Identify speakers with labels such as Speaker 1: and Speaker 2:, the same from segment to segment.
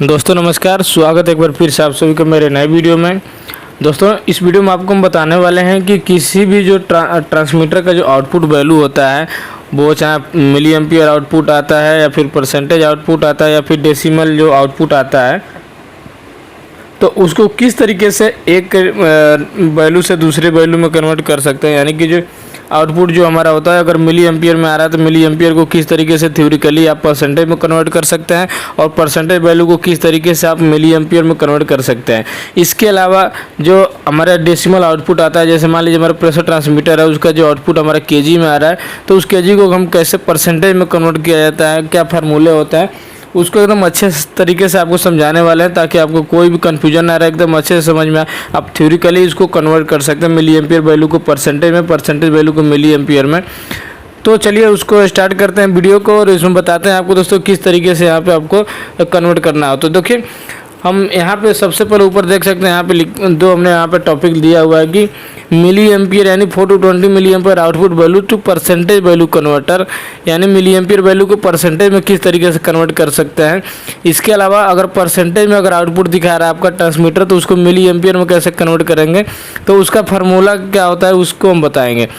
Speaker 1: दोस्तों नमस्कार, स्वागत है एक बार फिर से आप सभी का मेरे नए वीडियो में। दोस्तों इस वीडियो में आपको हम बताने वाले हैं कि किसी भी जो ट्रांसमीटर का जो आउटपुट वैल्यू होता है, वो चाहे मिली एम्पियर आउटपुट आता है या फिर परसेंटेज आउटपुट आता है या फिर डेसिमल जो आउटपुट आता है, तो उसको किस तरीके से एक वैल्यू से दूसरे वैल्यू में कन्वर्ट कर सकते हैं। यानी कि जो आउटपुट जो हमारा होता है, अगर मिली एम्पियर में आ रहा है तो मिली एम्पियर को किस तरीके से थ्योरिटिकली आप परसेंटेज में कन्वर्ट कर सकते हैं और परसेंटेज वैल्यू को किस तरीके से आप मिली एम्पियर में कन्वर्ट कर सकते हैं। इसके अलावा जो हमारा डेसिमल आउटपुट आता है, जैसे मान लीजिए हमारा प्रेशर ट्रांसमीटर है, उसका जो आउटपुट हमारा केजी में आ रहा है, तो उस केजी को हम कैसे परसेंटेज में कन्वर्ट किया जाता है, क्या फार्मूले होता है, उसको एकदम अच्छे तरीके से आपको समझाने वाले हैं ताकि आपको कोई भी कन्फ्यूजन ना रहे, एकदम अच्छे से समझ में आए। आप थ्योरिटिकली इसको कन्वर्ट कर सकते हैं मिली एम्पियर वैल्यू को परसेंटेज में, परसेंटेज वैल्यू को मिली एम्पियर में। तो चलिए उसको स्टार्ट करते हैं वीडियो को और इसमें बताते हैं आपको दोस्तों किस तरीके से यहाँ पे आपको कन्वर्ट करना हो। तो देखिए हम यहाँ पे सबसे पहले ऊपर देख सकते हैं, यहाँ पे दो हमने यहाँ पे टॉपिक दिया हुआ है कि मिली एम्पियर यानी 4 to 20 milliampere output value to percentage value converter, यानी मिली एम्पियर वैल्यू को परसेंटेज में किस तरीके से कन्वर्ट कर सकते हैं। इसके अलावा अगर परसेंटेज में अगर आउटपुट दिखा रहा है आपका ट्रांसमीटर, तो उसको मिली एम्पियर में कैसे कन्वर्ट करेंगे, तो उसका फार्मूला क्या होता है उसको हम बताएंगे।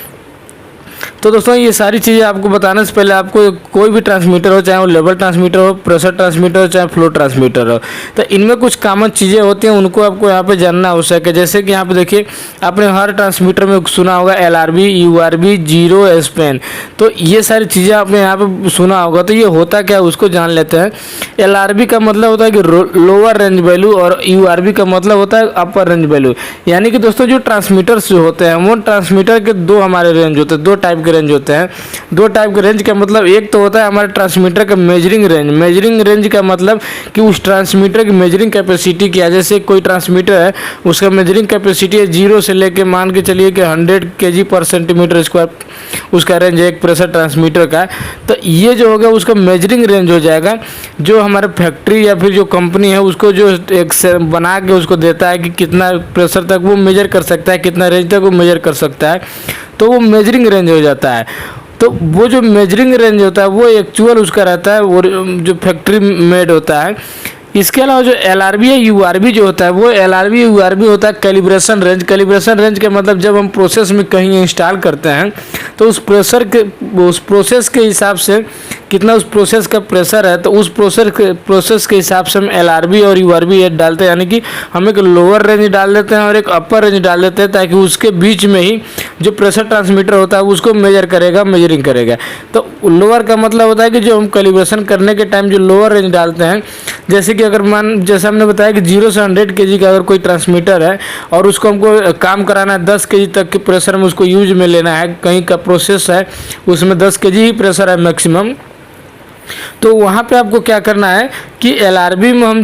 Speaker 1: तो दोस्तों ये सारी चीज़ें आपको बताने से पहले आपको कोई भी ट्रांसमीटर हो, चाहे वो लेवल ट्रांसमीटर हो, प्रेशर ट्रांसमीटर हो, चाहे फ्लो ट्रांसमीटर हो, तो इनमें कुछ कॉमन चीज़ें होती हैं, उनको आपको यहाँ पे जानना आवश्यक है। जैसे कि यहाँ पे देखिए आपने हर ट्रांसमीटर में सुना होगा LRB, URB, जीरो, एस्पेन, तो ये सारी चीज़ें आपने यहाँ पे सुना होगा। तो ये होता क्या है उसको जान लेते हैं। LRB का मतलब होता है कि लोअर रेंज वैल्यू और URB का मतलब होता है अपर रेंज वैल्यू। यानी कि दोस्तों जो ट्रांसमीटर्स जो होते हैं वो ट्रांसमीटर के दो हमारे रेंज होते हैं, दो टाइप के रेंज होते हैं। दो टाइप के रेंज का मतलब एक तो होता है हमारे ट्रांसमीटर का मेजरिंग रेंज। मेजरिंग रेंज का मतलब कि उस ट्रांसमीटर की मेजरिंग कैपेसिटी क्या है। जैसे कोई ट्रांसमीटर है उसका मेजरिंग कैपेसिटी है 0 से लेके मान के चलिए कि 100 kg पर सेंटीमीटर स्क्वायर, उसका रेंज है एक प्रेशर ट्रांसमीटर का। तो ये जो होगा उसका मेजरिंग रेंज हो जाएगा, जो हमारे फैक्ट्री या फिर जो कंपनी है उसको जो एक से बना के उसको देता है कि कितना प्रेशर तक वो मेजर कर सकता है, कितना रेंज तक वो मेजर कर सकता है, तो वो मेजरिंग रेंज हो जाता है। तो वो जो मेजरिंग रेंज होता है वो एक्चुअल उसका रहता है, वो जो फैक्ट्री मेड होता है। इसके अलावा जो LRB है URB जो होता है वो LRB URB होता है कैलिब्रेशन रेंज। कैलिब्रेशन रेंज के मतलब जब हम प्रोसेस में कहीं इंस्टॉल करते हैं तो उस प्रोसेस के हिसाब से कितना उस प्रोसेस का प्रेशर है, तो उस प्रोसेस के हिसाब से हम LRB और URB डालते हैं। यानी कि हम एक लोअर रेंज डाल देते हैं और एक अपर रेंज डाल देते हैं ताकि उसके बीच में ही जो प्रेशर ट्रांसमीटर होता है उसको मेजरिंग करेगा। तो लोअर का मतलब होता है कि जो हम कैलिब्रेशन करने के टाइम जो लोअर रेंज डालते हैं, जैसे कि अगर जैसे हमने बताया कि 0 से 100 kg का अगर कोई ट्रांसमीटर है और उसको हमको काम कराना है 10 kg तक के प्रेशर में उसको यूज में लेना है, कहीं का प्रोसेस है उसमें 10 kg ही प्रेशर है मैक्सिमम, तो वहाँ पे आपको क्या करना है कि LRB में हम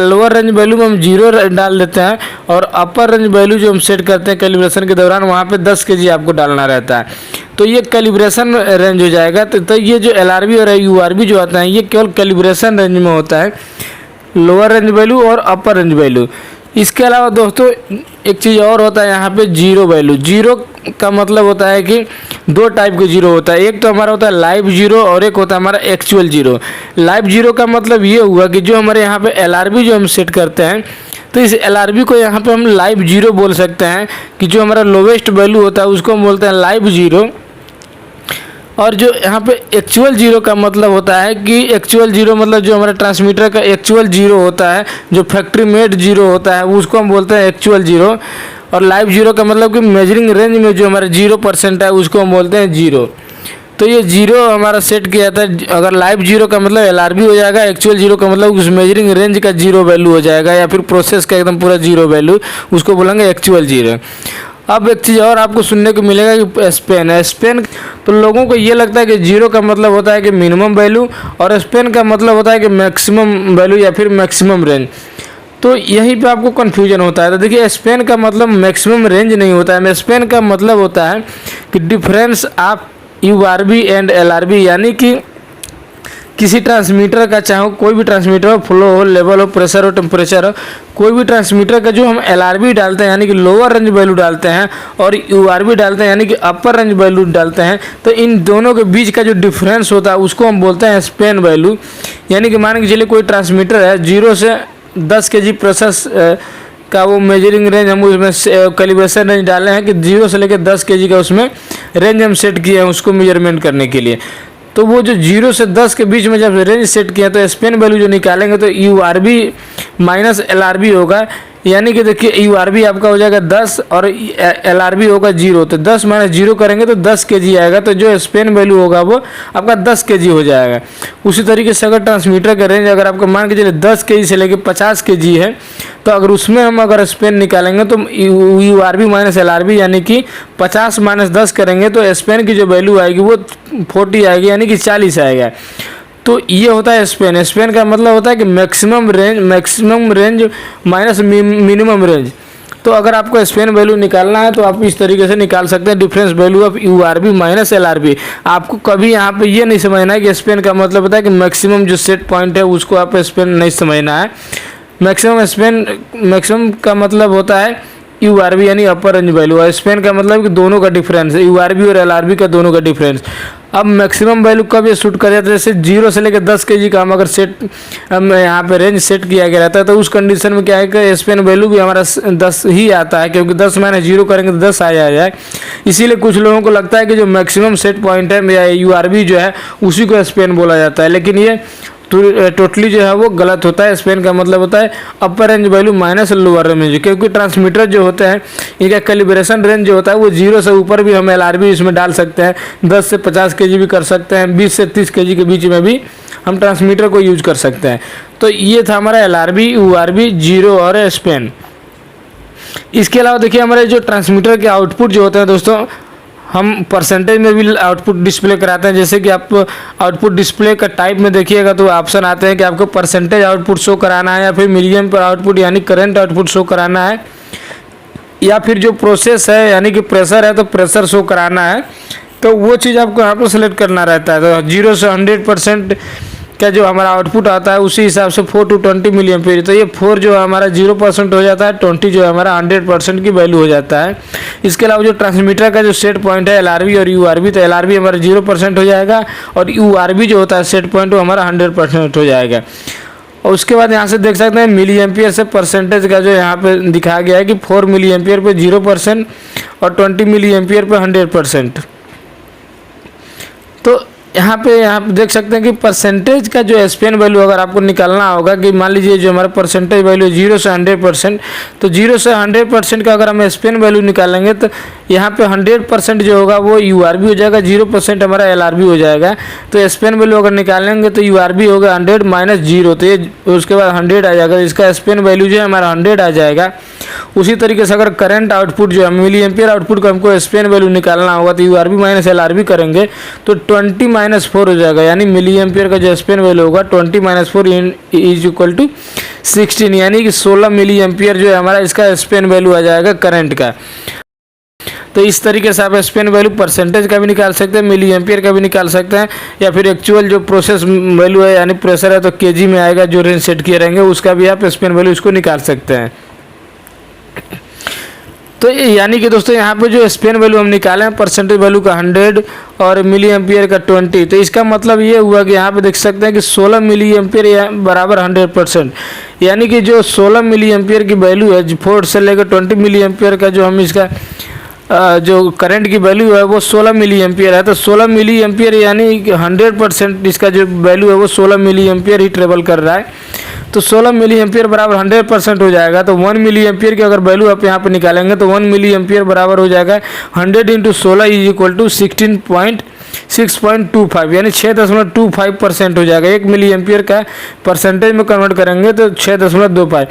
Speaker 1: लोअर रेंज वैल्यू में हम 0 डाल देते हैं और अपर रेंज वैल्यू जो हम सेट करते हैं कैलिब्रेशन के दौरान वहाँ पे 10 kg आपको डालना रहता है। तो ये कैलिब्रेशन रेंज हो जाएगा। तो ये जो LRB और URB जो आता है ये केवल कैलिब्रेशन रेंज में होता है, लोअर रेंज वैल्यू और अपर रेंज वैल्यू। इसके अलावा दोस्तों एक चीज़ और होता है यहाँ पे जीरो वैल्यू। जीरो का मतलब होता है कि दो टाइप के जीरो होता है, एक तो हमारा होता है लाइव जीरो और एक होता है हमारा एक्चुअल जीरो। लाइव जीरो का मतलब ये हुआ कि जो हमारे यहाँ पे LRB जो हम सेट करते हैं, तो इस LRB को यहाँ पे हम लाइव जीरो बोल सकते हैं कि जो हमारा लोवेस्ट वैल्यू होता है उसको हम बोलते हैं लाइव जीरो। और जो यहाँ पे एक्चुअल जीरो का मतलब होता है कि एक्चुअल जीरो मतलब जो हमारे ट्रांसमीटर का एक्चुअल जीरो होता है, जो फैक्ट्री मेड जीरो होता है उसको हम बोलते हैं एक्चुअल जीरो। और लाइव जीरो का मतलब कि मेजरिंग रेंज में जो हमारा 0% है उसको हम बोलते हैं जीरो। तो ये जीरो हमारा सेट किया जाता है। अगर लाइव जीरो का मतलब LRB हो जाएगा, एक्चुअल जीरो का मतलब उस मेजरिंग रेंज का जीरो वैल्यू हो जाएगा या फिर प्रोसेस का एकदम पूरा जीरो वैल्यू, उसको बोलेंगे एक्चुअल जीरो। अब एक चीज़ और आपको सुनने को मिलेगा कि स्पेन, तो लोगों को ये लगता है कि जीरो का मतलब होता है कि मिनिमम वैल्यू और स्पेन का मतलब होता है कि मैक्सिमम वैल्यू या फिर मैक्सिमम रेंज। तो यहीं पे आपको कन्फ्यूजन होता है। तो देखिए स्पेन का मतलब मैक्सिमम रेंज नहीं होता है, स्पेन का मतलब होता है कि difference of URB and LRB, यानी कि किसी ट्रांसमीटर का, चाहे कोई भी ट्रांसमीटर हो, फ्लो हो, लेवल हो, प्रेशर हो, टेम्परेचर हो, कोई भी ट्रांसमीटर का जो हम LRB डालते हैं यानी कि लोअर रेंज वैल्यू डालते हैं और URB डालते हैं यानी कि अपर रेंज वैल्यू डालते हैं, तो इन दोनों के बीच का जो डिफरेंस होता है उसको हम बोलते हैं स्पेन वैल्यू। यानी कि मान के चलिए कोई ट्रांसमीटर है, 0 से 10 kg प्रेशर का वो मेजरिंग रेंज हम उसमें कैलिब्रेशन रेंज डाले हैं कि 0 से लेकर 10 kg का उसमें रेंज हम सेट किए हैं उसको मेजरमेंट करने के लिए। तो वो जो 0 से 10 के बीच में जब रेंज सेट किया तो स्पेन वैल्यू जो निकालेंगे तो URB माइनस LRB होगा। यानी कि देखिए URB आपका हो जाएगा 10 और LRB होगा 0, तो 10 माइनस 0 करेंगे तो 10 kg आएगा, तो जो स्पेन वैल्यू होगा वो आपका 10 kg हो जाएगा। उसी तरीके से अगर ट्रांसमीटर का रेंज अगर आपको मान के चलिए 10 kg से लेकर 50 kg है, तो अगर उसमें हम अगर स्पेन निकालेंगे तो URB माइनस LRB यानी कि 50 माइनस 10 करेंगे तो स्पेन की जो वैल्यू आएगी वो 40 आएगी, यानी कि 40 आएगा। तो ये होता है स्पेन। स्पेन का मतलब होता है कि maximum range minus minimum range. तो अगर आपको स्पेन वैल्यू निकालना है तो आप इस तरीके से निकाल सकते हैं, difference value of URB minus LRB। आपको कभी यहाँ पे ये नहीं समझना है कि स्पेन का मतलब होता है कि मैक्सिमम जो सेट पॉइंट है उसको आप स्पेन नहीं समझना है। मैक्सिमम का मतलब होता है URB यानी अपर रेंज वैल्यू, और स्पेन का मतलब कि दोनों का डिफरेंस है, URB और LRB का दोनों का डिफरेंस। अब मैक्सिमम वैल्यू कब ये शूट कर जाता है, जैसे 0 से लेकर 10 kg का हम अगर यहाँ पे रेंज सेट किया गया रहता है तो उस कंडीशन में क्या है कि स्पेन वैल्यू भी हमारा 10 ही आता है, क्योंकि 10 माइनस 0 करेंगे तो 10 आ जाए। इसीलिए कुछ लोगों को लगता है कि जो मैक्सिमम सेट पॉइंट है या URB जो है उसी को स्पेन बोला जाता है, लेकिन ये टोटली जो है वो गलत होता है। स्पेन का मतलब होता है अपर range value minus lower range, क्योंकि ट्रांसमीटर जो होते हैं इनका कैलिब्रेशन रेंज जो होता है वो 0 से ऊपर भी हम LRB इसमें डाल सकते हैं, 10 से 50 kg भी कर सकते हैं, 20 से 30 kg के बीच में भी हम ट्रांसमीटर को यूज कर सकते हैं। तो ये था हमारा LRB, URB, 0 और स्पेन। इसके अलावा देखिए हमारे जो ट्रांसमीटर के आउटपुट जो होते हैं दोस्तों, हम परसेंटेज में भी आउटपुट डिस्प्ले कराते हैं। जैसे कि आप आउटपुट डिस्प्ले का टाइप में देखिएगा तो ऑप्शन आते हैं कि आपको परसेंटेज आउटपुट शो कराना है या फिर मिलियन पर आउटपुट यानी करंट आउटपुट शो कराना है, या फिर जो प्रोसेस है यानी कि प्रेशर है तो प्रेशर शो कराना है। तो वो चीज़ आपको यहाँ पर सेलेक्ट करना रहता है। तो 0 से 100% का जो हमारा आउटपुट आता है उसी हिसाब से 4 to 20 मिली एम्पीयर, तो ये 4 जो हमारा 0% हो जाता है, 20 जो हमारा 100% की वैल्यू हो जाता है। इसके अलावा जो ट्रांसमीटर का जो सेट पॉइंट है LRB और URB, तो LRB हमारा 0% हो जाएगा और URB जो होता है सेट पॉइंट वो हमारा 100% हो जाएगा। और उसके बाद यहाँ से देख सकते हैं मिली एम्पियर से परसेंटेज का जो यहाँ पे दिखाया गया है कि 4 मिली एम्पियर पे 0% और 20 मिली एम्पियर पे 100%। तो यहाँ पे देख सकते हैं कि परसेंटेज का जो स्पेन वैल्यू अगर आपको निकालना होगा कि मान लीजिए जो हमारा परसेंटेज वैल्यू 0 से 100%, तो 0 से 100% का अगर हम स्पेन वैल्यू निकालेंगे तो यहाँ पे 100% जो होगा वो URB हो जाएगा, 0% हमारा LRB हो जाएगा। तो स्पेन वैल्यू अगर निकालेंगे तो URB होगा 100 माइनस 0, तो ये उसके बाद 100 आ जाएगा, इसका स्पेन वैल्यू जो है हमारा 100 आ जाएगा। उसी तरीके से अगर करंट आउटपुट जो है मिली एम्पियर आउटपुट को हमको स्पेन वैल्यू निकालना होगा तो URB माइनस LRB करेंगे तो 20 माइनस 4 हो जाएगा, यानी मिली एम्पियर का जो स्पेन वैल्यू होगा 20 माइनस 4 इज इक्वल टू 16, यानी कि 16 मिली एम्पियर जो है हमारा इसका स्पेन वैल्यू आ जाएगा करंट का। तो इस तरीके से आप स्पेन वैल्यू परसेंटेज का भी निकाल सकते हैं, मिली एम्पियर का भी निकाल सकते हैं, या फिर एक्चुअल जो प्रोसेस वैल्यू है यानी प्रेशर है तो केजी में आएगा जो रेंज सेट किए रहेंगे उसका भी आप स्पेन वैल्यू इसको निकाल सकते हैं। तो यानी कि दोस्तों यहाँ पे जो स्पेन वैल्यू हम निकाले हैं परसेंटेज वैल्यू का 100 और मिली एम्पियर का 20, तो इसका मतलब ये हुआ कि यहाँ पे देख सकते हैं कि 16 मिली एम्पियर बराबर 100%, यानी कि जो 16 मिली एम्पियर की वैल्यू है 4 से लेकर 20 मिली एम्पियर का जो हम इसका जो करंट की वैल्यू है वो 16 मिली एम्पियर है। तो 16 मिली एम्पियर यानी 100% इसका जो वैल्यू है वो 16 मिली एम्पियर ही ट्रेवल कर रहा है। तो 16 मिली एम्पियर बराबर 100% हो जाएगा। तो 1 मिली एम्पियर की अगर वैल्यू आप यहाँ पे निकालेंगे तो 1 मिली एम्पियर बराबर हो जाएगा 100 इंटू 16 इज इक्वल टू 16.625, यानी 6.25% हो जाएगा। 1 मिली एम्पियर का परसेंटेज में कन्वर्ट करेंगे तो 6.25।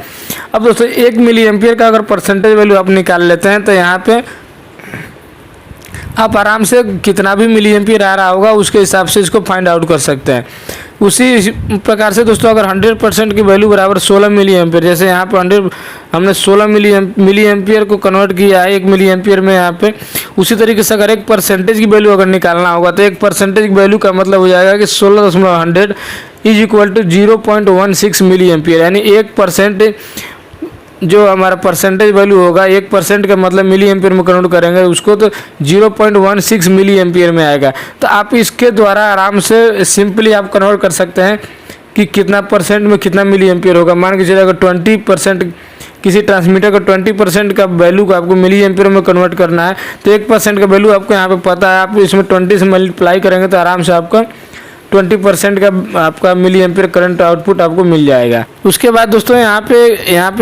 Speaker 1: अब दोस्तों 1 मिली एम्पियर का अगर परसेंटेज वैल्यू आप निकाल लेते हैं तो यहाँ पे आप आराम से कितना भी मिली एम्पियर आ रहा होगा उसके हिसाब से इसको फाइंड आउट कर सकते हैं। उसी प्रकार से दोस्तों अगर 100% की वैल्यू बराबर 16 मिली एम्पियर, जैसे यहाँ पे 100 हमने 16 मिली एम्पियर को कन्वर्ट किया है 1 मिली एम्पियर में यहाँ पे। उसी तरीके से अगर 1% की वैल्यू अगर निकालना होगा तो 1% की वैल्यू का मतलब हो जाएगा कि 16.100 is equal to 0.16 milliampere, यानी 1% जो हमारा परसेंटेज वैल्यू होगा 1% का मतलब मिली एम्पियर में कन्वर्ट करेंगे उसको तो 0.16 मिली एम्पियर में आएगा। तो आप इसके द्वारा आराम से सिंपली आप कन्वर्ट कर सकते हैं कि कितना परसेंट में कितना मिली एम्पियर होगा। मान के चलिए अगर 20% किसी ट्रांसमीटर का 20% का वैल्यू को आपको मिली एम्पियर में कन्वर्ट करना है तो 1% का वैल्यू आपको यहाँ पे पता है, आप इसमें 20 से मल्टीप्लाई करेंगे तो आराम से आपका 20% का आपका मिली एम्पियर करंट आउटपुट आपको मिल जाएगा। उसके बाद दोस्तों यहाँ पे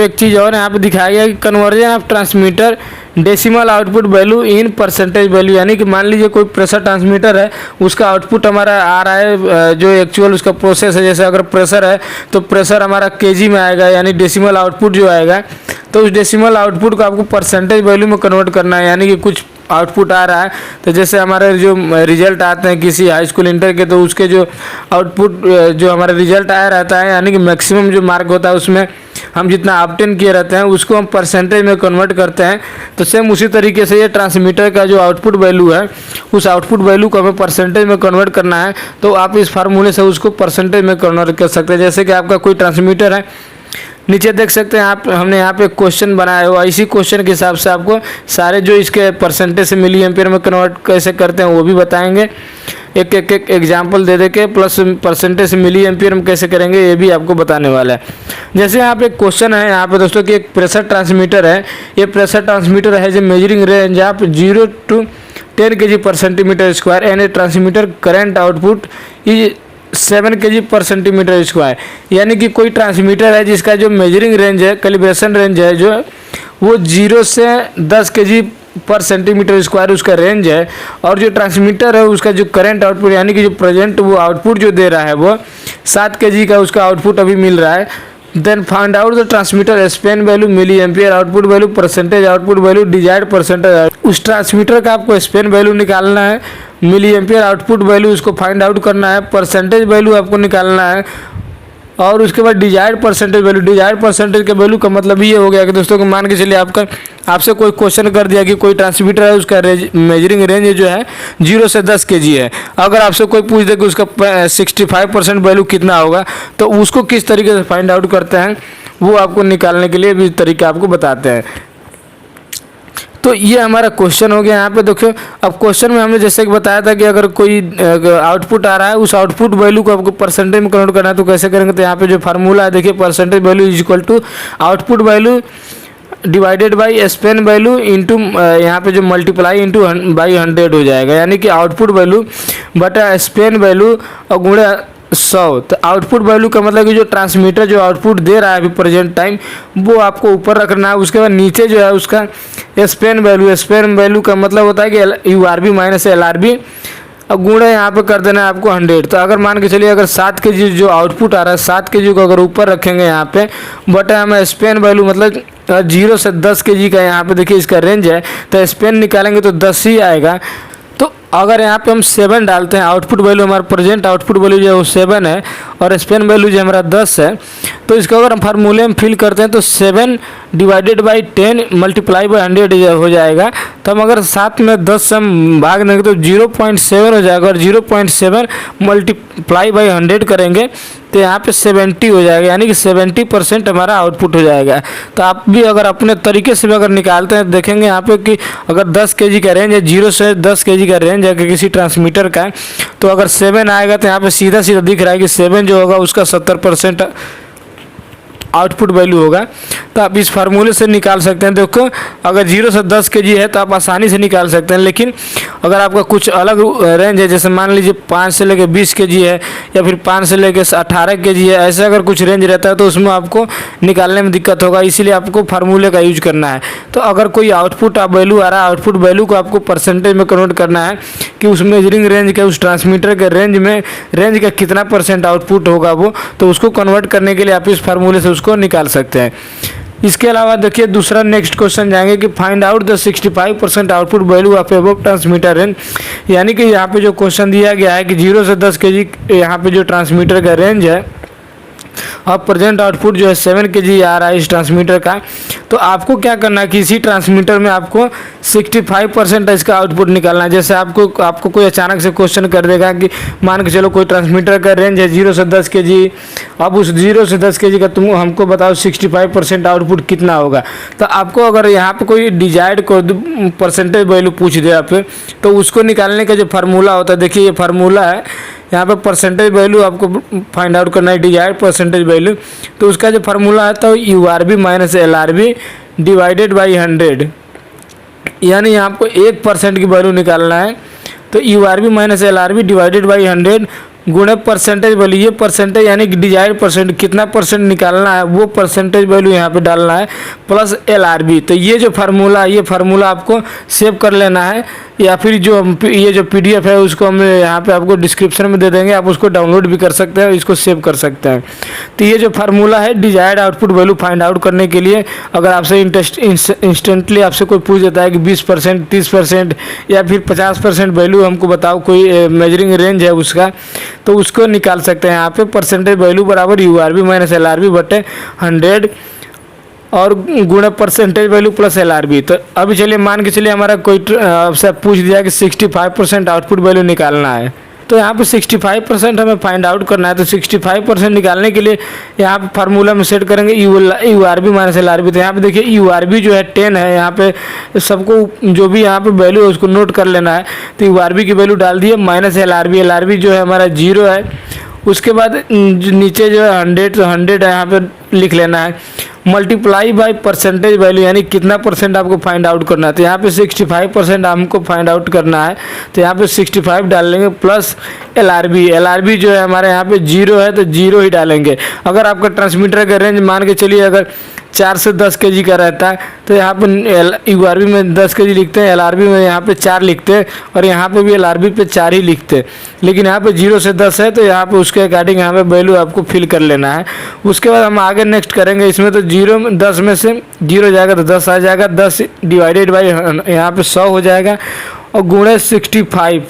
Speaker 1: एक चीज़ और यहाँ पे दिखाया गया कि conversion of transmitter decimal output value in percentage value, यानी कि मान लीजिए कोई प्रेशर ट्रांसमीटर है उसका आउटपुट हमारा आ रहा है जो एक्चुअल उसका प्रोसेस है, जैसे अगर प्रेशर है तो प्रेशर हमारा केजी में आएगा, यानी डेसिमल आउटपुट जो आएगा तो उस डेसिमल आउटपुट को आपको परसेंटेज वैल्यू में कन्वर्ट करना है। यानी कि कुछ आउटपुट आ रहा है तो जैसे हमारे जो रिजल्ट आते हैं किसी हाई स्कूल इंटर के, तो उसके जो आउटपुट जो हमारा रिजल्ट आया रहता है यानी कि मैक्सिमम जो मार्क होता है उसमें हम जितना ऑब्टेन किए रहते हैं उसको हम परसेंटेज में कन्वर्ट करते हैं। तो सेम उसी तरीके से ये ट्रांसमीटर का जो आउटपुट वैल्यू है उस आउटपुट वैल्यू को हमें परसेंटेज में कन्वर्ट करना है। तो आप इस फार्मूले से उसको परसेंटेज में कन्वर्ट कर सकते हैं। जैसे कि आपका कोई ट्रांसमीटर है, नीचे देख सकते हैं आप, हमने यहाँ पे क्वेश्चन बनाया हुआ, इसी क्वेश्चन के हिसाब से आपको सारे जो इसके परसेंटेज से मिली एम्पियर में कन्वर्ट कैसे करते हैं वो भी बताएंगे। एक एग्जाम्पल दे के प्लस परसेंटेज से मिली एम्पियर में कैसे करेंगे ये भी आपको बताने वाला है। जैसे यहाँ पे एक क्वेश्चन है यहाँ पे दोस्तों कि एक प्रेशर ट्रांसमीटर है, ये प्रेशर ट्रांसमीटर है जो मेजरिंग रेंज आप 0 to 10 kg per centimeter square and transmitter current output is 7 kg पर सेंटीमीटर स्क्वायर, यानी कि कोई ट्रांसमीटर है जिसका जो मेजरिंग रेंज है, कैलिब्रेशन रेंज है जो वो 0 से 10 kg पर सेंटीमीटर स्क्वायर उसका रेंज है। और जो ट्रांसमीटर है उसका जो करंट आउटपुट यानी कि जो प्रेजेंट वो आउटपुट जो दे रहा है वो 7 kg का उसका आउटपुट अभी मिल रहा है। Then find out the transmitter span value, milliampere output value, percentage output value, desired percentage. उस ट्रांसमीटर का आपको स्पेन वैल्यू निकालना है, मिली एम्पियर आउटपुट वैल्यू उसको फाइंड आउट करना है, परसेंटेज वैल्यू आपको निकालना है और उसके बाद desired percentage value. Desired percentage के वैल्यू का मतलब ये हो गया कि दोस्तों को मान के चलिए आपसे कोई क्वेश्चन कर दिया कि कोई ट्रांसमीटर है उसका मेजरिंग रेंज जो है 0 से 10 kg है। अगर आपसे कोई पूछ दे कि उसका 65% वैल्यू कितना होगा तो उसको किस तरीके से फाइंड आउट करते हैं वो आपको निकालने के लिए भी तरीका आपको बताते हैं। तो ये हमारा क्वेश्चन हो गया। यहाँ पे देखो अब क्वेश्चन में हमने जैसे कि बताया था कि अगर कोई आउटपुट आ रहा है उस आउटपुट वैल्यू को आपको परसेंटेज में कन्वर्ट करना है तो कैसे करेंगे। तो यहाँ पे जो फार्मूला है देखिए, percentage value is equal to output value divided by span value into यहाँ पे जो मल्टीप्लाई इंटू बाई 100 हो जाएगा, यानी कि आउटपुट वैल्यू बटा स्पेन वैल्यू और गुणे 100। तो आउटपुट वैल्यू का मतलब कि जो ट्रांसमीटर जो आउटपुट दे रहा है अभी प्रेजेंट टाइम वो आपको ऊपर रखना है। उसके बाद नीचे जो है उसका स्पेन वैल्यू का मतलब होता है कि URB माइनस LRB और गुणा यहाँ पे कर देना है आपको 100। तो अगर मान के चलिए अगर 7 kg जो आउटपुट आ रहा है 7 kg को अगर ऊपर रखेंगे यहाँ पे बटा हमें स्पेन वैल्यू मतलब 0 से 10 kg का यहाँ पे देखिए इसका रेंज है तो स्पेन निकालेंगे तो 10 ही आएगा। तो अगर यहाँ पे हम 7 डालते हैं, आउटपुट वैल्यू हमारा प्रेजेंट आउटपुट वैल्यू जो है वो 7 है और स्पेन वैल्यू जो हमारा 10 है, तो इसको अगर हम फार्मूले में फिल करते हैं तो 7 डिवाइडेड बाई 10 मल्टीप्लाई बाई 100 हो जाएगा। तो हम अगर 7 में 10 से हम भाग देंगे तो 0.7 हो जाएगा और 0.7 मल्टीप्लाई बाई 100 करेंगे तो यहाँ पे 70 हो जाएगा, यानी कि 70% हमारा आउटपुट हो जाएगा। तो आप भी अगर अपने तरीके से भी अगर निकालते हैं देखेंगे यहाँ पे कि अगर 10 kg का रेंज है, 0 से 10 kg का रेंज है किसी ट्रांसमीटर का, तो अगर 7 आएगा तो यहाँ पे सीधा सीधा दिख रहा है कि 7 जो होगा उसका 70% आउटपुट वैल्यू होगा। तो आप इस फार्मूले से निकाल सकते हैं। देखो अगर 0 से 10 kg है तो आप आसानी से निकाल सकते हैं, लेकिन अगर आपका कुछ अलग रेंज है जैसे मान लीजिए 5 से लेकर 20 kg है या फिर 5 से लेकर 18 kg है, ऐसे अगर कुछ रेंज रहता है तो उसमें आपको निकालने में दिक्कत होगा, इसीलिए आपको फार्मूले का यूज करना है। तो अगर कोई आउटपुट वैल्यू आ रहा है, आउटपुट वैल्यू को आपको परसेंटेज में कन्वर्ट करना है कि उस मेजरिंग रेंज के उस ट्रांसमीटर के रेंज का कितना % आउटपुट होगा वो, तो उसको कन्वर्ट करने के लिए आप इस फार्मूले से उसको निकाल सकते हैं। इसके अलावा देखिए दूसरा नेक्स्ट क्वेश्चन जाएंगे कि find out the 65% output value of above transmitter range. यानी कि यहाँ पे जो क्वेश्चन दिया गया है कि 0 से 10 kg यहाँ पे जो ट्रांसमीटर का रेंज है और प्रेजेंट आउटपुट जो है 7 kg आ रहा है इस ट्रांसमीटर का। तो आपको क्या करना है कि इसी ट्रांसमीटर में आपको 65% इसका आउटपुट निकालना है। जैसे आपको कोई अचानक से क्वेश्चन कर देगा कि मान के चलो कोई ट्रांसमीटर का रेंज है 0 से 10 kg, अब उस 0 से 10 kg का तुम हमको बताओ 65% आउटपुट कितना होगा। तो आपको अगर यहाँ पे कोई डिजायर्ड को परसेंटेज वैल्यू पूछ दे आप तो उसको निकालने का जो फार्मूला होता है, देखिए ये फार्मूला है, यहाँ पे परसेंटेज वैल्यू आपको फाइंड आउट करना है, डिजायर्ड परसेंटेज वैल्यू। तो उसका जो फार्मूला है तो URB minus LRB divided by 100, यानी आपको 1% की वैल्यू निकालना है। तो URB minus LRB divided by 100 गुणे परसेंटेज वैल्यू, ये परसेंटेज यानी कि डिजायर्ड परसेंट कितना परसेंट निकालना है वो परसेंटेज वैल्यू यहाँ पे डालना है प्लस LRB। तो ये जो फार्मूला ये फार्मूला आपको सेव कर लेना है, या फिर ये जो PDF है उसको हम यहाँ पे आपको डिस्क्रिप्शन में दे देंगे, आप उसको डाउनलोड भी कर सकते हैं और इसको सेव कर सकते हैं। तो ये जो फार्मूला है desired output value find out करने के लिए, अगर आपसे इंस्टेंटली आपसे कोई पूछ देता है कि 20%, 30% या फिर 50% वैल्यू हमको बताओ, कोई मेजरिंग रेंज है उसका, तो उसको निकाल सकते हैं। यहाँ पे परसेंटेज वैल्यू बराबर URB माइनस LRB बटे 100 और गुणा परसेंटेज वैल्यू प्लस LRB। तो अभी चलिए मान के चलिए हमारा कोई आपसे पूछ दिया कि 65% आउटपुट वैल्यू निकालना है। तो यहाँ पे 65% हमें फाइंड आउट करना है। तो 65% निकालने के लिए यहाँ पे फार्मूला में सेट करेंगे URB माइनस LRB। तो यहाँ पे देखिए URB जो है 10 है, यहाँ पे सबको जो भी यहाँ पे वैल्यू है उसको नोट कर लेना है। तो URB की वैल्यू डाल दिए माइनस LRB जो है हमारा 0 है। उसके बाद नीचे जो है 100, तो 100 यहाँ पे लिख लेना है, मल्टीप्लाई बाय परसेंटेज वैल्यू, यानी कितना परसेंट आपको फाइंड आउट करना है। तो यहाँ पे 65% हमको फाइंड आउट करना है, तो यहाँ पे 65 डाल लेंगे प्लस LRB जो है हमारे यहाँ पे 0 है तो 0 ही डालेंगे। अगर आपका ट्रांसमीटर का रेंज मान के चलिए अगर 4 से 10 kg का रहता है तो यहाँ पे URB में 10 kg लिखते हैं, LRB में यहाँ पे 4 लिखते हैं और यहाँ पे भी LRB पे 4 ही लिखते हैं। लेकिन यहाँ पे 0 से 10 है तो यहाँ पे उसके अकॉर्डिंग यहाँ पे वैल्यू आपको फिल कर लेना है। उसके बाद हम आगे नेक्स्ट करेंगे। इसमें तो 10 में से 0 जाएगा तो 10 आ जाएगा, 10 डिवाइडेड बाई यहाँ पे 100 हो जाएगा और गुणे 65,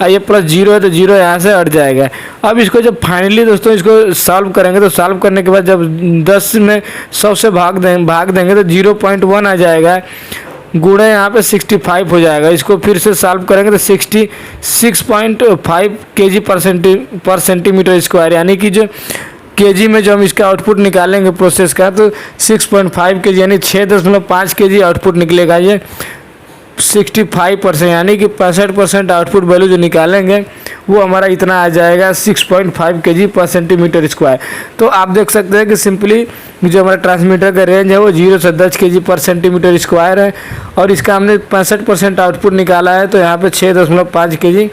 Speaker 1: ये प्लस 0 है तो 0 यहाँ से हट जाएगा। अब इसको जब फाइनली दोस्तों इसको सॉल्व करेंगे तो सॉल्व करने के बाद जब 10 में 100 से भाग देंगे तो 0.1 आ जाएगा, गुणे यहाँ पे 65 हो जाएगा। इसको फिर से सॉल्व करेंगे तो 66.5 kg पर सेंटीमीटर स्क्वायर, यानी कि जो kg में जो हम इसका आउटपुट निकालेंगे प्रोसेस का तो 6.5 kg यानी 6.5 kg आउटपुट निकलेगा। ये 65% यानी कि 65% आउटपुट वैल्यू जो निकालेंगे वो हमारा इतना आ जाएगा 6.5 kg पर सेंटीमीटर स्क्वायर। तो आप देख सकते हैं कि सिंपली जो हमारा ट्रांसमीटर का रेंज है वो 0 से 10 kg पर सेंटीमीटर स्क्वायर है और इसका हमने 65% आउटपुट निकाला है, तो यहाँ पे 6.5 kg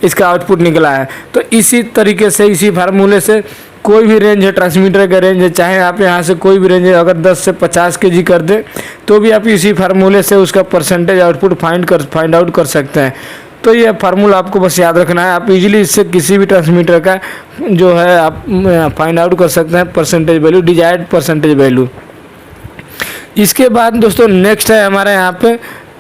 Speaker 1: इसका आउटपुट निकला है। तो इसी तरीके से इसी फार्मूले से कोई भी रेंज है, ट्रांसमीटर का रेंज है, चाहे आप यहाँ से कोई भी रेंज है अगर 10 से 50 kg कर दें तो भी आप इसी फार्मूले से उसका परसेंटेज आउटपुट फाइंड आउट कर सकते हैं। तो ये फार्मूला आपको बस याद रखना है, आप इजीली इससे किसी भी ट्रांसमीटर का जो है आप फाइंड आउट कर सकते हैं percentage value, desired percentage value. इसके बाद दोस्तों नेक्स्ट है हमारे यहाँ पे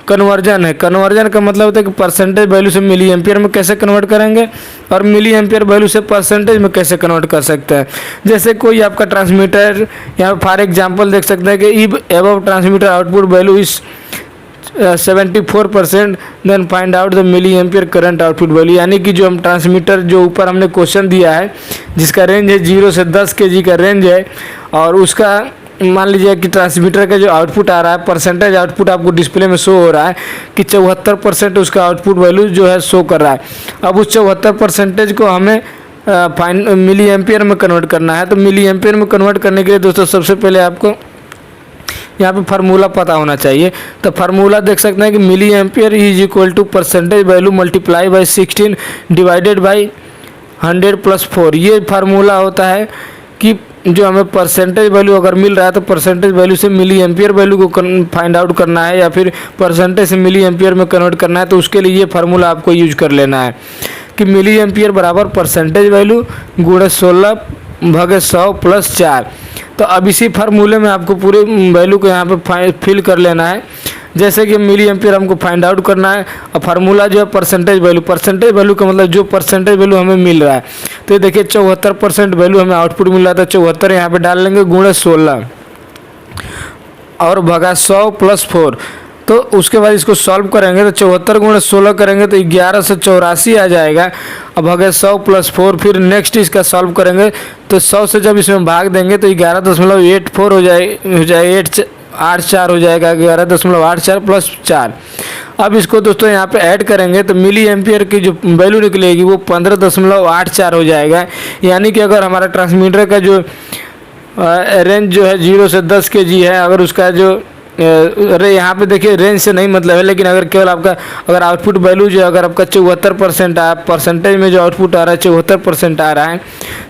Speaker 1: कन्वर्जन है। कन्वर्जन का मतलब होता है कि परसेंटेज वैल्यू से मिली एम्पियर में कैसे कन्वर्ट करेंगे और मिली एम्पियर वैल्यू से परसेंटेज में कैसे कन्वर्ट कर सकते हैं। जैसे कोई आपका ट्रांसमीटर, यहाँ फॉर एग्जांपल देख सकते हैं कि if above transmitter output value is 74% then find out the milliampere current output value, यानी कि जो हम ट्रांसमीटर जो ऊपर हमने क्वेश्चन दिया है जिसका रेंज है 0 से 10 kg का रेंज है और उसका मान लीजिए कि ट्रांसमीटर का जो आउटपुट आ रहा है परसेंटेज आउटपुट आपको डिस्प्ले में शो हो रहा है कि 74% उसका आउटपुट वैल्यू जो है शो कर रहा है। अब उस 74% को हमें मिली एम्पियर में कन्वर्ट करना है। तो मिली एम्पियर में कन्वर्ट करने के लिए दोस्तों सबसे पहले आपको यहाँ पे फार्मूला पता होना चाहिए। तो फार्मूला देख सकते हैं कि milliampere is equal to percentage value multiply by 16 divided by 100 plus 4। ये फार्मूला होता है कि जो हमें परसेंटेज वैल्यू अगर मिल रहा है तो परसेंटेज वैल्यू से मिली एम्पियर वैल्यू को फाइंड आउट करना है या फिर परसेंटेज से मिली एम्पियर में कन्वर्ट करना है। तो उसके लिए ये फार्मूला आपको यूज कर लेना है कि मिली एम्पियर बराबर परसेंटेज वैल्यू गुणे 16 भागे 100 प्लस 4। तो अब इसी फार्मूले में आपको पूरे वैल्यू को यहाँ पे फिल कर लेना है। जैसे कि मिली एम्पियर हमको फाइंड आउट करना है और फार्मूला जो है परसेंटेज वैल्यू का मतलब जो परसेंटेज वैल्यू हमें मिल रहा है। तो ये देखिए 74% वैल्यू हमें आउटपुट मिल रहा था, 74 यहाँ पे डाल लेंगे गुणे 16 और भगा 100 प्लस 4। तो उसके बाद इसको सॉल्व करेंगे तो 74 गुणे 16 करेंगे तो 1184 आ जाएगा। अब अगर 100 प्लस 4 फिर नेक्स्ट इसका सॉल्व करेंगे तो 100 से जब इसमें भाग देंगे तो 11.84 हो जाए 84 हो जाएगा, 11.84 प्लस 4। अब इसको दोस्तों यहाँ पे ऐड करेंगे तो मिली एम्पियर की जो वैल्यू निकलेगी वो 15.84 हो जाएगा। यानी कि अगर हमारा ट्रांसमीटर का जो रेंज जो है 0 से 10 kg है, अगर उसका जो अरे यहाँ पे देखिए रेंज से नहीं मतलब है, लेकिन अगर केवल आपका अगर आउटपुट वैल्यू जो अगर आपका 74% परसेंटेज में जो आउटपुट आ रहा है 74% आ रहा है,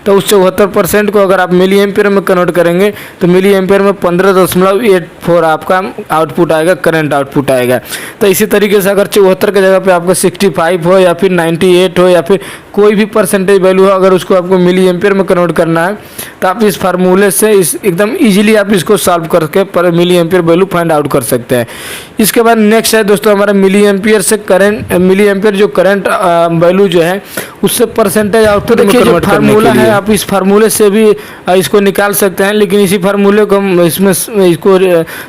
Speaker 1: तो उस 74% को अगर आप मिली एम्पियर में कन्वर्ट करेंगे तो मिली एम्पियर में 15.84 आपका आउटपुट आएगा, करंट आउटपुट आएगा। तो इसी तरीके से अगर 74 की जगह पे आपका 65 हो या फिर 98 हो या फिर कोई भी परसेंटेज वैल्यू हो, अगर उसको आपको मिली एम्पियर में कन्वर्ट करना है तो आप इस फार्मूले से एकदम ईजिली आप इसको सॉल्व करके पर milliampere value find out कर सकते हैं। इसके बाद नेक्स्ट है दोस्तों हमारा मिली एम्पियर से करंट, मिली एम्पियर जो करंट वैल्यू जो है उससे परसेंटेज आउटपुट में कन्वर्ट फार्मूला है। आप इस फार्मूले से भी इसको निकाल सकते हैं, लेकिन इसी फार्मूले को हम इसको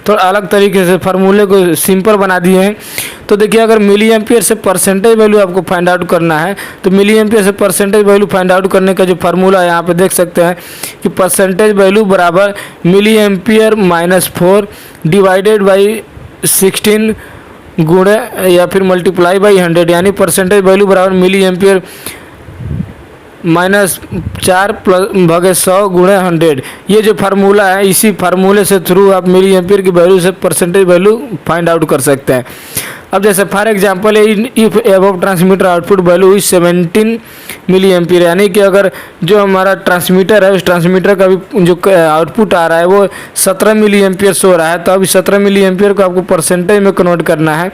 Speaker 1: थोड़ा अलग तरीके से फार्मूले को सिंपल बना दिए हैं। तो देखिए अगर मिली एम्पियर से परसेंटेज वैल्यू आपको फाइंड आउट करना है तो मिली एम्पियर से परसेंटेज वैल्यू फाइंड आउट करने का जो फार्मूला है यहाँ पे देख सकते हैं कि परसेंटेज वैल्यू बराबर milliampere minus 4 divided by 16 गुणे या फिर मल्टीप्लाई बाई 100, यानी परसेंटेज वैल्यू बराबर मिली एम्पियर माइनस 4 प्लस भागे 100 गुणे 100। ये जो फार्मूला है इसी फार्मूले से थ्रू आप मिली एम्पियर की वैल्यू से परसेंटेज वैल्यू फाइंड आउट कर सकते हैं। अब जैसे for example if above transmitter output value is 17 milliampere, यानी कि अगर जो हमारा ट्रांसमीटर है उस ट्रांसमीटर का भी जो आउटपुट आ रहा है वो 17 मिली एम्पियर हो रहा है, तो अभी 17 मिली एम्पियर को आपको परसेंटेज में कन्वर्ट करना है।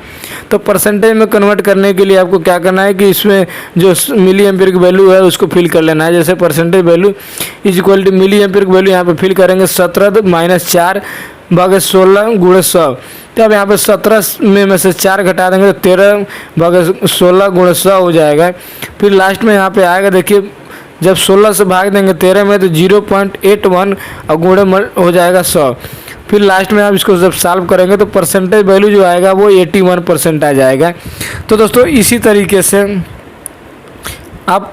Speaker 1: तो परसेंटेज में कन्वर्ट करने के लिए आपको क्या करना है कि इसमें जो मिली एम्पियर की वैल्यू है उसको फिल कर लेना है। जैसे percentage value is equal to milliampere की वैल्यू यहाँ पे फिल करेंगे 17 माइनस 4 भागे 16 गुणे 100। तो अब यहाँ पे 17 में से 4 घटा देंगे तो 13 भागे 16 गुणे 100 हो जाएगा। फिर लास्ट में यहाँ पे आएगा, देखिए जब 16 से भाग देंगे 13 में तो 0.81 और गुणे हो जाएगा 100। फिर लास्ट में आप इसको जब सॉल्व करेंगे तो परसेंटेज वैल्यू जो आएगा वो 81% आ जाएगा। तो दोस्तों इसी तरीके से आप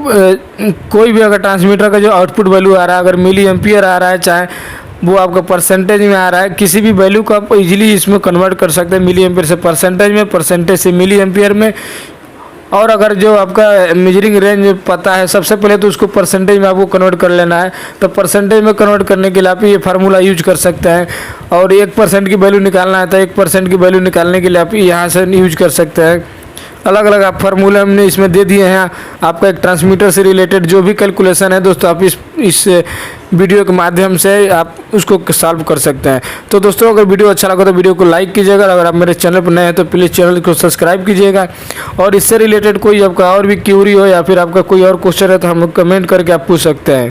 Speaker 1: कोई भी अगर ट्रांसमीटर का जो आउटपुट वैल्यू आ रहा है, अगर मिली एम्पियर आ रहा है चाहे वो आपका परसेंटेज में आ रहा है, किसी भी वैल्यू को आप इजीली इसमें कन्वर्ट कर सकते हैं, मिली एम्पियर से परसेंटेज में, परसेंटेज से मिली एम्पियर में। और अगर जो आपका मेजरिंग रेंज पता है सबसे पहले तो उसको परसेंटेज में आपको कन्वर्ट कर लेना है। तो परसेंटेज में कन्वर्ट करने के लिए आप ये फार्मूला यूज कर सकते हैं। और 1% की वैल्यू निकालना है तो 1% की वैल्यू निकालने के लिए आप यहाँ से यूज कर सकते हैं। अलग अलग आप फार्मूले हमने इसमें दे दिए हैं। आपका एक ट्रांसमीटर से रिलेटेड जो भी कैलकुलेशन है दोस्तों आप इस वीडियो के माध्यम से आप उसको सॉल्व कर सकते हैं। तो दोस्तों अगर वीडियो अच्छा लगा तो वीडियो को लाइक कीजिएगा, अगर आप मेरे चैनल पर नए हैं तो प्लीज़ चैनल को सब्सक्राइब कीजिएगा। और इससे रिलेटेड कोई आपका और भी क्यूरी हो या फिर आपका कोई और क्वेश्चन है तो हम कमेंट करके आप पूछ सकते हैं।